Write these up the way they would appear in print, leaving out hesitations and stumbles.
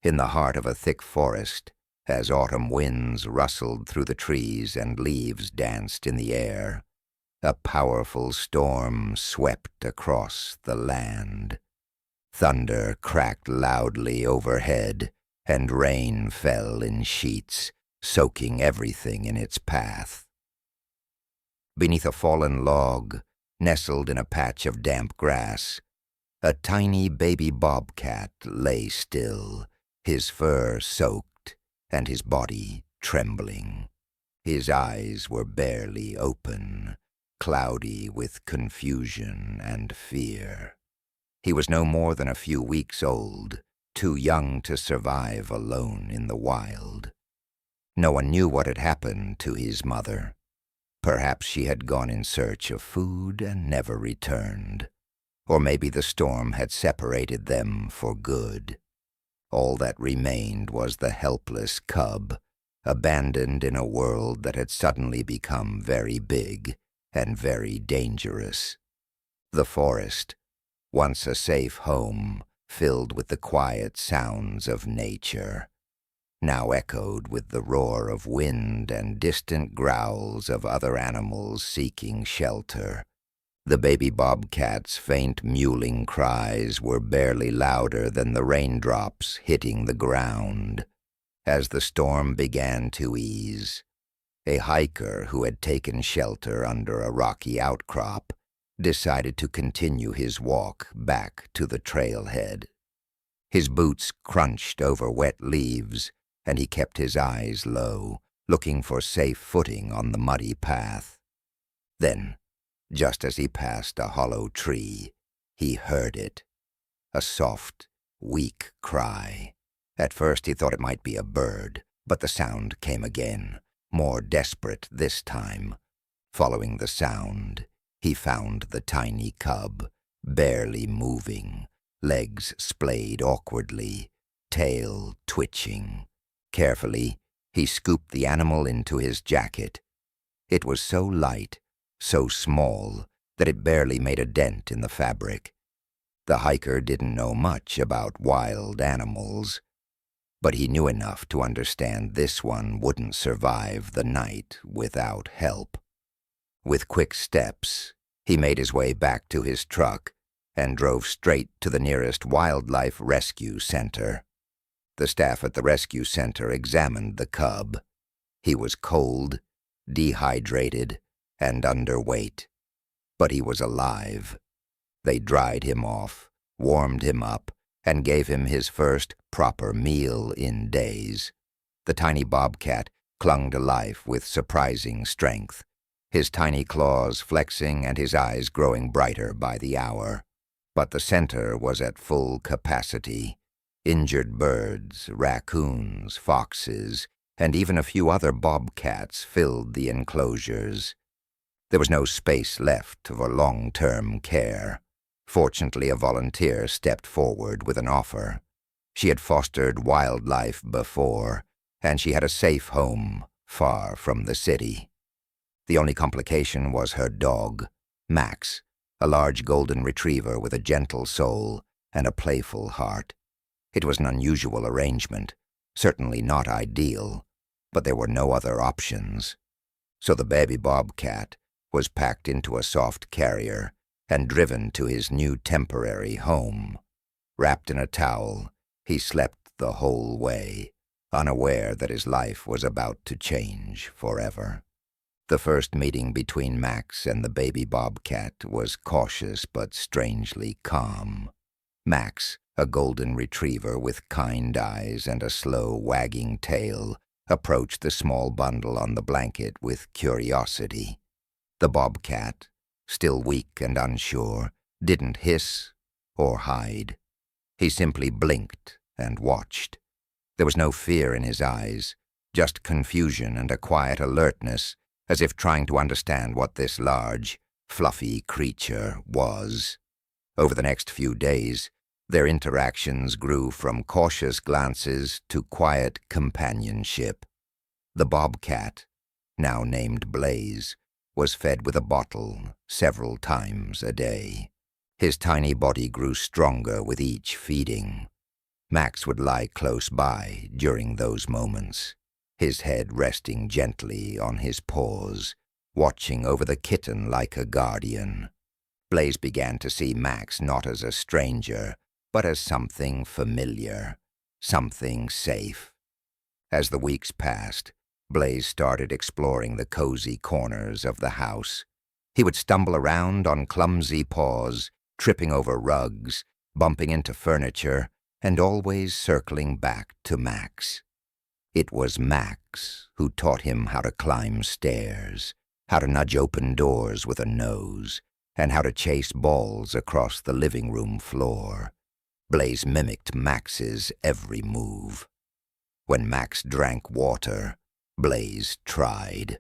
in the heart of a thick forest, as autumn winds rustled through the trees and leaves danced in the air, a powerful storm swept across the land. Thunder cracked loudly overhead, and rain fell in sheets, soaking everything in its path. Beneath a fallen log, nestled in a patch of damp grass, a tiny baby bobcat lay still, his fur soaked and his body trembling. His eyes were barely open, cloudy with confusion and fear. He was no more than a few weeks old, too young to survive alone in the wild. No one knew what had happened to his mother. Perhaps she had gone in search of food and never returned. Or maybe the storm had separated them for good. All that remained was the helpless cub, abandoned in a world that had suddenly become very big and very dangerous. The forest, once a safe home, filled with the quiet sounds of nature, now echoed with the roar of wind and distant growls of other animals seeking shelter. The baby bobcat's faint mewling cries were barely louder than the raindrops hitting the ground. As the storm began to ease, a hiker who had taken shelter under a rocky outcrop decided to continue his walk back to the trailhead. His boots crunched over wet leaves, and he kept his eyes low, looking for safe footing on the muddy path. Then, just as he passed a hollow tree, he heard it, a soft, weak cry. At first he thought it might be a bird, but the sound came again, more desperate this time. Following the sound, he found the tiny cub, barely moving, legs splayed awkwardly, tail twitching. Carefully, he scooped the animal into his jacket. It was so light, so small, that it barely made a dent in the fabric. The hiker didn't know much about wild animals, but he knew enough to understand this one wouldn't survive the night without help. With quick steps, he made his way back to his truck and drove straight to the nearest wildlife rescue center. The staff at the rescue center examined the cub. He was cold, dehydrated, and underweight, but he was alive. They dried him off, warmed him up, and gave him his first proper meal in days. The tiny bobcat clung to life with surprising strength, his tiny claws flexing and his eyes growing brighter by the hour. But the center was at full capacity. Injured birds, raccoons, foxes, and even a few other bobcats filled the enclosures. There was no space left for long-term care. Fortunately, a volunteer stepped forward with an offer. She had fostered wildlife before, and she had a safe home far from the city. The only complication was her dog, Max, a large golden retriever with a gentle soul and a playful heart. It was an unusual arrangement, certainly not ideal, but there were no other options. So the baby bobcat was packed into a soft carrier and driven to his new temporary home. Wrapped in a towel, he slept the whole way, unaware that his life was about to change forever. The first meeting between Max and the baby bobcat was cautious but strangely calm. Max, a golden retriever with kind eyes and a slow, wagging tail, approached the small bundle on the blanket with curiosity. The bobcat, still weak and unsure, didn't hiss or hide. He simply blinked and watched. There was no fear in his eyes, just confusion and a quiet alertness, as if trying to understand what this large, fluffy creature was. Over the next few days, their interactions grew from cautious glances to quiet companionship. The bobcat, now named Blaze, was fed with a bottle several times a day. His tiny body grew stronger with each feeding. Max would lie close by during those moments, his head resting gently on his paws, watching over the kitten like a guardian. Blaze began to see Max not as a stranger, but as something familiar, something safe. As the weeks passed, Blaze started exploring the cozy corners of the house. He would stumble around on clumsy paws, tripping over rugs, bumping into furniture, and always circling back to Max. It was Max who taught him how to climb stairs, how to nudge open doors with a nose, and how to chase balls across the living room floor. Blaze mimicked Max's every move. When Max drank water, Blaze tried.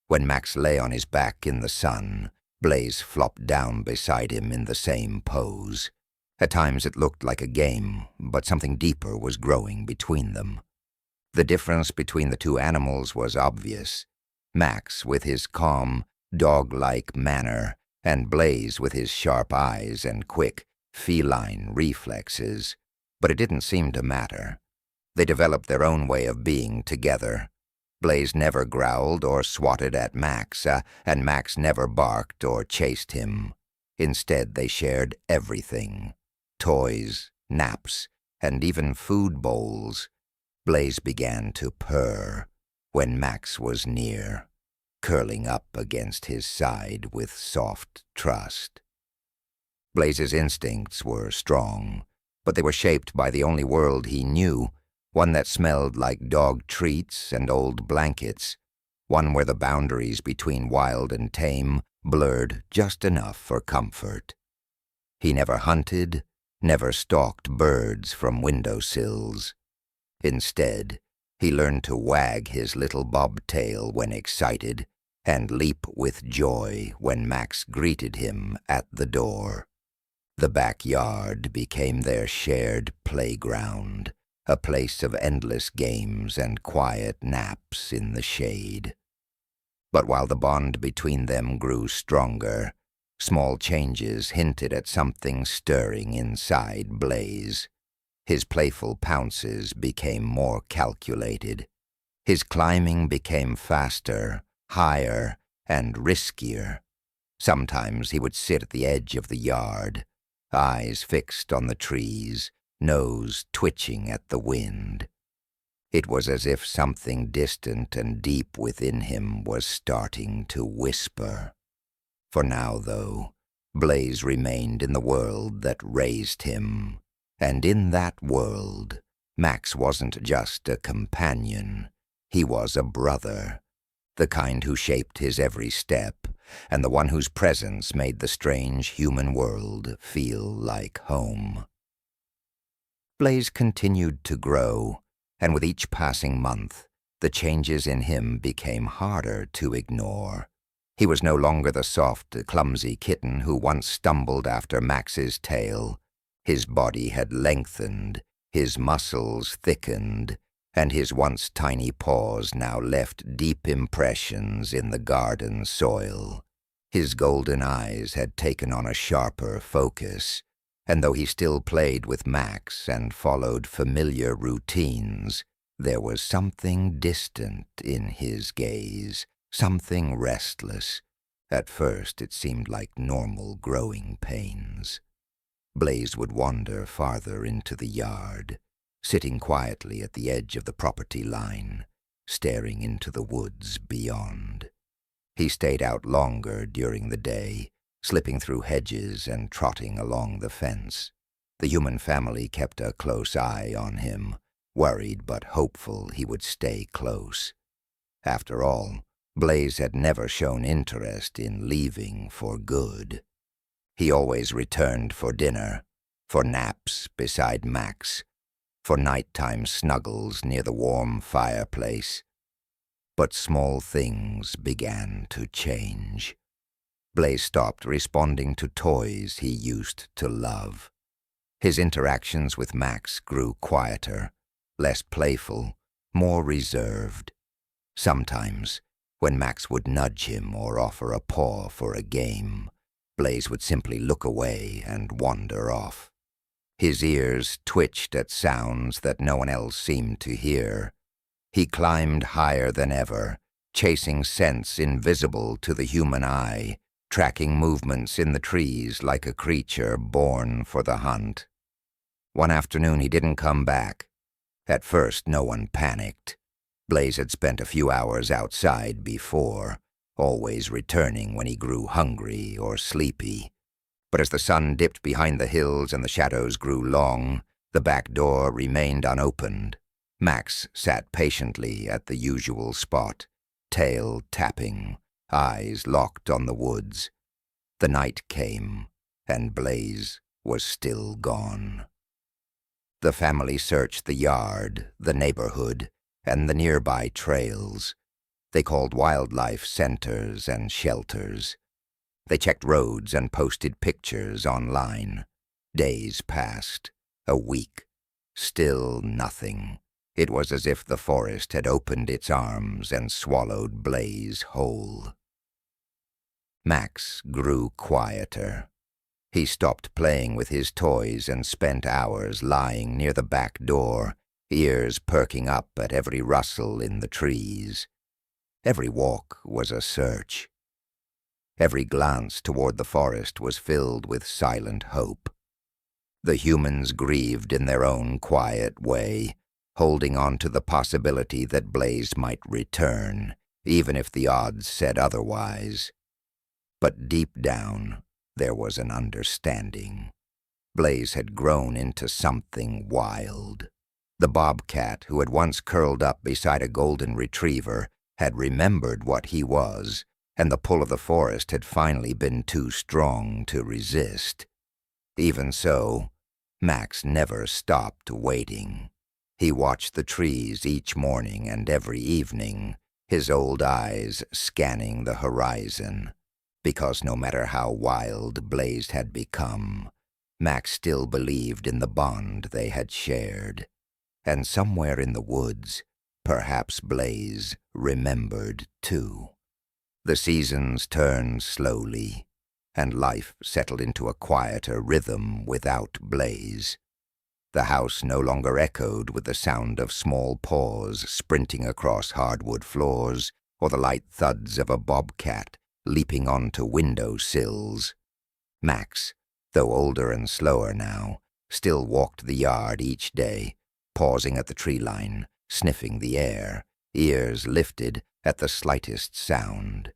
When Max lay on his back in the sun, Blaze flopped down beside him in the same pose. At times it looked like a game, but something deeper was growing between them. The difference between the two animals was obvious. Max with his calm, dog-like manner, and Blaze with his sharp eyes and quick, feline reflexes. But it didn't seem to matter. They developed their own way of being together. Blaze never growled or swatted at Max, and Max never barked or chased him. Instead, they shared everything. Toys, naps, and even food bowls. Blaze began to purr when Max was near, curling up against his side with soft trust. Blaze's instincts were strong, but they were shaped by the only world he knew, one that smelled like dog treats and old blankets, one where the boundaries between wild and tame blurred just enough for comfort. He never hunted, never stalked birds from windowsills. Instead, he learned to wag his little bobtail when excited and leap with joy when Max greeted him at the door. The backyard became their shared playground, a place of endless games and quiet naps in the shade. But while the bond between them grew stronger, small changes hinted at something stirring inside Blaze. His playful pounces became more calculated. His climbing became faster, higher, and riskier. Sometimes he would sit at the edge of the yard, eyes fixed on the trees, nose twitching at the wind. It was as if something distant and deep within him was starting to whisper. For now, though, Blaze remained in the world that raised him. And in that world, Max wasn't just a companion. He was a brother, the kind who shaped his every step, and the one whose presence made the strange human world feel like home. Blaze continued to grow, and with each passing month, the changes in him became harder to ignore. He was no longer the soft, clumsy kitten who once stumbled after Max's tail. His body had lengthened, his muscles thickened, and his once tiny paws now left deep impressions in the garden soil. His golden eyes had taken on a sharper focus, and though he still played with Max and followed familiar routines, there was something distant in his gaze, something restless. At first it seemed like normal growing pains. Blaze would wander farther into the yard, sitting quietly at the edge of the property line, staring into the woods beyond. He stayed out longer during the day, slipping through hedges and trotting along the fence. The human family kept a close eye on him, worried but hopeful he would stay close. After all, Blaze had never shown interest in leaving for good. He always returned for dinner, for naps beside Max, for nighttime snuggles near the warm fireplace. But small things began to change. Blaze stopped responding to toys he used to love. His interactions with Max grew quieter, less playful, more reserved. Sometimes, when Max would nudge him or offer a paw for a game, Blaze would simply look away and wander off. His ears twitched at sounds that no one else seemed to hear. He climbed higher than ever, chasing scents invisible to the human eye, tracking movements in the trees like a creature born for the hunt. One afternoon he didn't come back. At first no one panicked. Blaze had spent a few hours outside before, always returning when he grew hungry or sleepy. But as the sun dipped behind the hills and the shadows grew long, the back door remained unopened. Max sat patiently at the usual spot, tail tapping, eyes locked on the woods. The night came, and Blaze was still gone. The family searched the yard, the neighborhood, and the nearby trails. They called wildlife centers and shelters. They checked roads and posted pictures online. Days passed, a week. Still nothing. It was as if the forest had opened its arms and swallowed Blaze whole. Max grew quieter. He stopped playing with his toys and spent hours lying near the back door, ears perking up at every rustle in the trees. Every walk was a search. Every glance toward the forest was filled with silent hope. The humans grieved in their own quiet way, holding on to the possibility that Blaze might return, even if the odds said otherwise. But deep down, there was an understanding. Blaze had grown into something wild. The bobcat, who had once curled up beside a golden retriever, had remembered what he was, and the pull of the forest had finally been too strong to resist. Even so, Max never stopped waiting. He watched the trees each morning and every evening, his old eyes scanning the horizon. Because no matter how wild Blaze had become, Max still believed in the bond they had shared. And somewhere in the woods, perhaps Blaze remembered too. The seasons turned slowly, and life settled into a quieter rhythm without Blaze. The house no longer echoed with the sound of small paws sprinting across hardwood floors or the light thuds of a bobcat leaping onto window sills. Max, though older and slower now, still walked the yard each day, pausing at the tree line, sniffing the air, ears lifted at the slightest sound.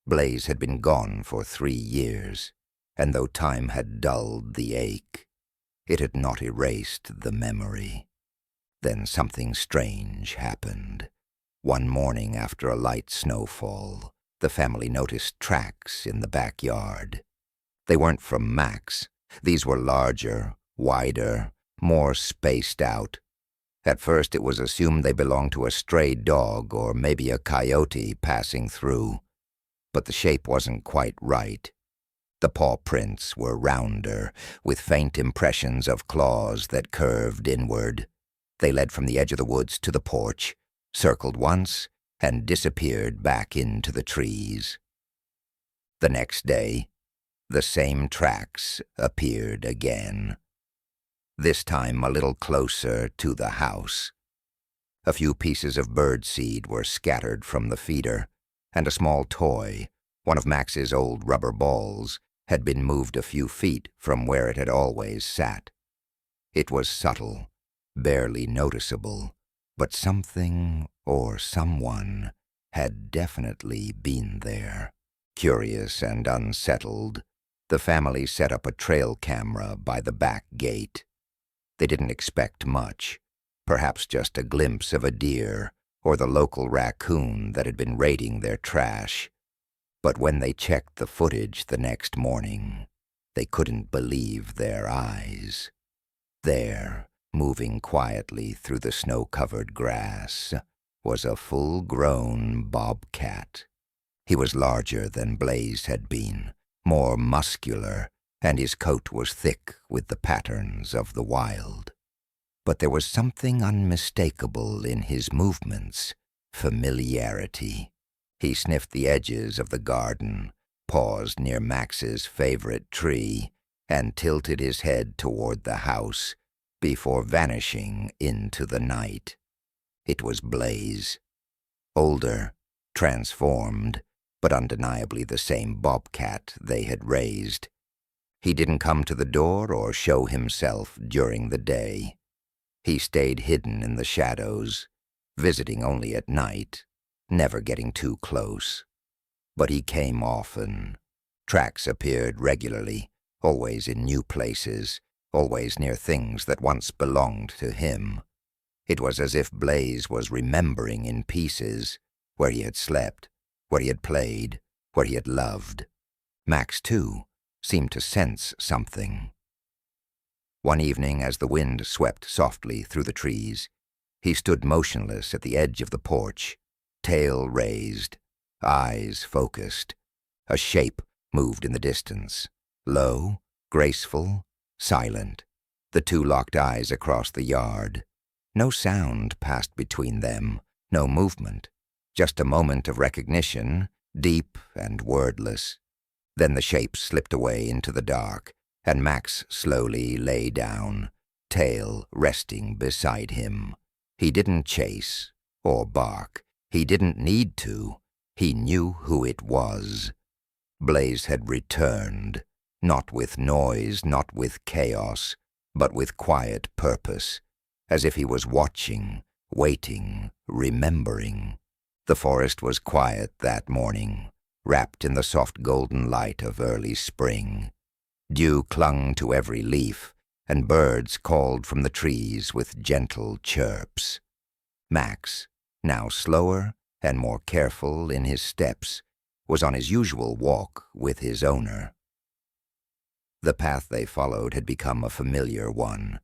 Blaze had been gone for 3 years, and though time had dulled the ache, it had not erased the memory. Then something strange happened. One morning after a light snowfall, the family noticed tracks in the backyard. They weren't from Max. These were larger, wider, more spaced out. At first it was assumed they belonged to a stray dog or maybe a coyote passing through. But the shape wasn't quite right. The paw prints were rounder, with faint impressions of claws that curved inward. They led from the edge of the woods to the porch, circled once, and disappeared back into the trees. The next day, the same tracks appeared again. This time a little closer to the house. A few pieces of birdseed were scattered from the feeder, and a small toy, one of Max's old rubber balls, had been moved a few feet from where it had always sat. It was subtle, barely noticeable, but something or someone had definitely been there. Curious and unsettled, the family set up a trail camera by the back gate. They didn't expect much, perhaps just a glimpse of a deer or the local raccoon that had been raiding their trash. But when they checked the footage the next morning, they couldn't believe their eyes. There, moving quietly through the snow-covered grass, was a full-grown bobcat. He was larger than Blaze had been, more muscular, and his coat was thick with the patterns of the wild. But there was something unmistakable in his movements, familiarity. He sniffed the edges of the garden, paused near Max's favorite tree, and tilted his head toward the house before vanishing into the night. It was Blaze. Older, transformed, but undeniably the same Bobcat they had raised. He didn't come to the door or show himself during the day. He stayed hidden in the shadows, visiting only at night, never getting too close. But he came often. Tracks appeared regularly, always in new places, always near things that once belonged to him. It was as if Blaze was remembering in pieces where he had slept, where he had played, where he had loved. Max, too, seemed to sense something. One evening, as the wind swept softly through the trees, he stood motionless at the edge of the porch, tail raised, eyes focused. A shape moved in the distance, low, graceful, silent. The two locked eyes across the yard. No sound passed between them, no movement, just a moment of recognition, deep and wordless. Then the shape slipped away into the dark, and Max slowly lay down, tail resting beside him. He didn't chase or bark. He didn't need to. He knew who it was. Blaze had returned, not with noise, not with chaos, but with quiet purpose, as if he was watching, waiting, remembering. The forest was quiet that morning, wrapped in the soft golden light of early spring. Dew clung to every leaf, and birds called from the trees with gentle chirps. Max, now slower and more careful in his steps, was on his usual walk with his owner. The path they followed had become a familiar one,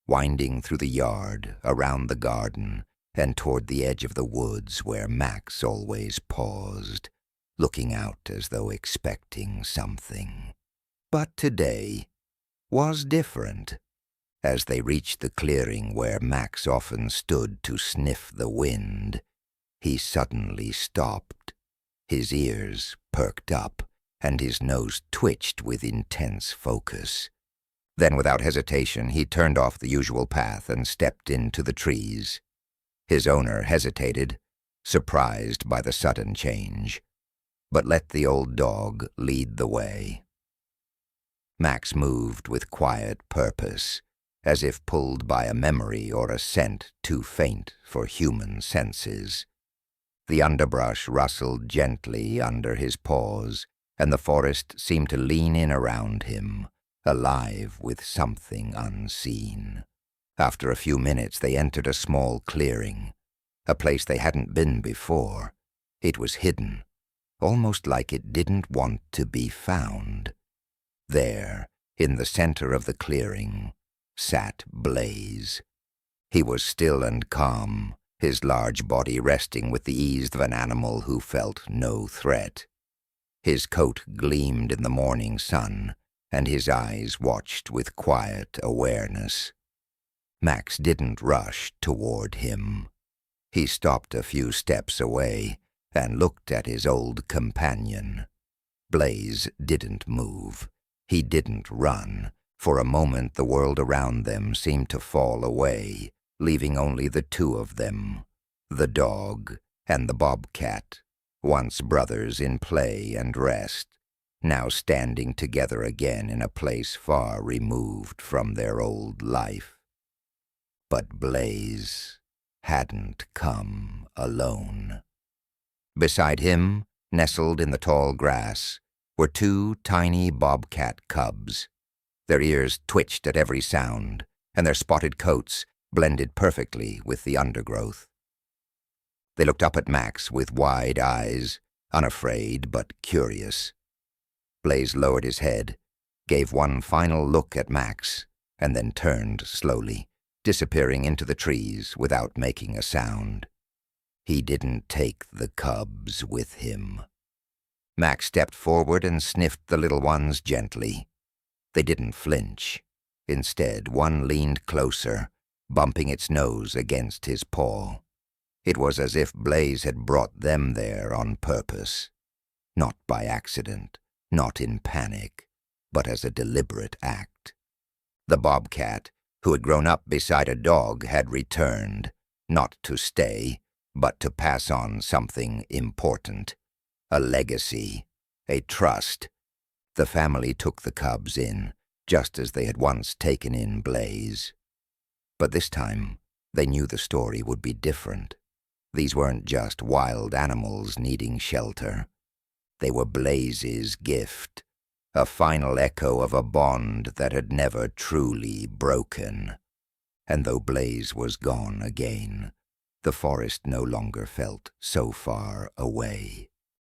winding through the yard, around the garden, and toward the edge of the woods where Max always paused, looking out as though expecting something. But today was different. As they reached the clearing where Max often stood to sniff the wind, he suddenly stopped. His ears perked up, and his nose twitched with intense focus. Then, without hesitation, he turned off the usual path and stepped into the trees. His owner hesitated, surprised by the sudden change, but let the old dog lead the way. Max moved with quiet purpose, as if pulled by a memory or a scent too faint for human senses. The underbrush rustled gently under his paws, and the forest seemed to lean in around him, alive with something unseen. After a few minutes they entered a small clearing, a place they hadn't been before. It was hidden, almost like it didn't want to be found. There, in the center of the clearing, sat Blaze. He was still and calm, his large body resting with the ease of an animal who felt no threat. His coat gleamed in the morning sun, and his eyes watched with quiet awareness. Max didn't rush toward him. He stopped a few steps away and looked at his old companion. Blaze didn't move. He didn't run. For a moment the world around them seemed to fall away, leaving only the two of them, the dog and the Bobcat, once brothers in play and rest, now standing together again in a place far removed from their old life. But Blaze hadn't come alone. Beside him, nestled in the tall grass, were two tiny Bobcat cubs. Their ears twitched at every sound, and their spotted coats blended perfectly with the undergrowth. They looked up at Max with wide eyes, unafraid but curious. Blaze lowered his head, gave one final look at Max, and then turned slowly, disappearing into the trees without making a sound. He didn't take the cubs with him. Max stepped forward and sniffed the little ones gently. They didn't flinch. Instead, one leaned closer, bumping its nose against his paw. It was as if Blaze had brought them there on purpose. Not by accident, not in panic, but as a deliberate act. The bobcat, who had grown up beside a dog, had returned, not to stay, but to pass on something important. A legacy, a trust. The family took the cubs in, just as they had once taken in Blaze. But this time, they knew the story would be different. These weren't just wild animals needing shelter. They were Blaze's gift, a final echo of a bond that had never truly broken. And though Blaze was gone again, the forest no longer felt so far away.